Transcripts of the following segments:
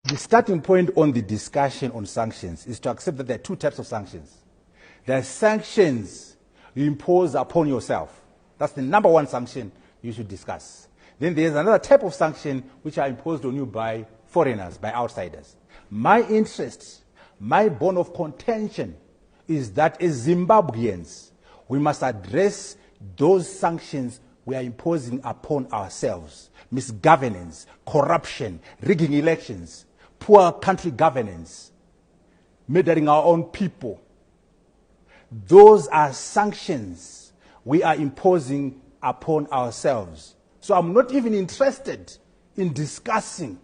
The starting point on the discussion on sanctions is to accept that there are two types of sanctions. There are sanctions you impose upon yourself. That's the number one sanction you should discuss. Then there's another type of sanction which are imposed on you by foreigners, by outsiders. My interest, my bone of contention is that as Zimbabweans, we must address those sanctions we are imposing upon ourselves. Misgovernance, corruption, rigging elections, poor country governance, murdering our own people. Those are sanctions we are imposing upon ourselves. So I'm not even interested in discussing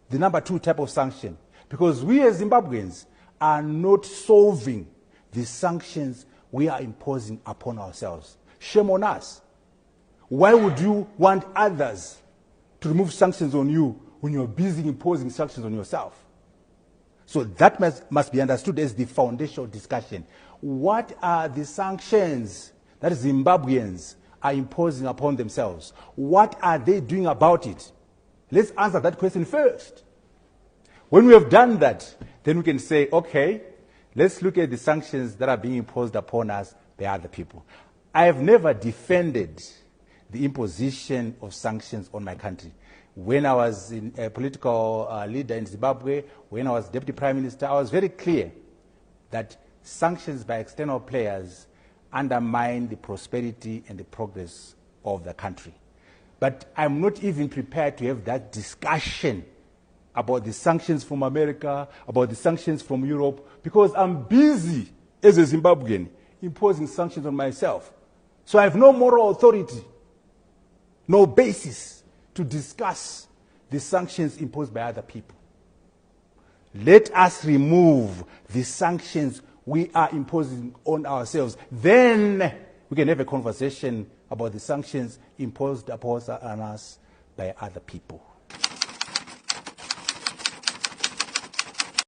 the number two type of sanction, because we as Zimbabweans are not solving the sanctions we are imposing upon ourselves. Shame on us. Why would you want others to remove sanctions on you when you're busy imposing sanctions on yourself? So that must be understood as the foundational discussion. What are the sanctions that Zimbabweans are imposing upon themselves? What are they doing about it? Let's answer that question first. When we have done that, then we can say, okay, let's look at the sanctions that are being imposed upon us by other people. I have never defended the imposition of sanctions on my country. When I was a political leader in Zimbabwe, when I was Deputy Prime Minister, I was very clear that sanctions by external players undermine the prosperity and the progress of the country. But I'm not even prepared to have that discussion about the sanctions from America, about the sanctions from Europe, because I'm busy as a Zimbabwean imposing sanctions on myself. So I have no moral authority, no basis to discuss the sanctions imposed by other people. Let us remove the sanctions we are imposing on ourselves. Then we can have a conversation about the sanctions imposed upon us by other people.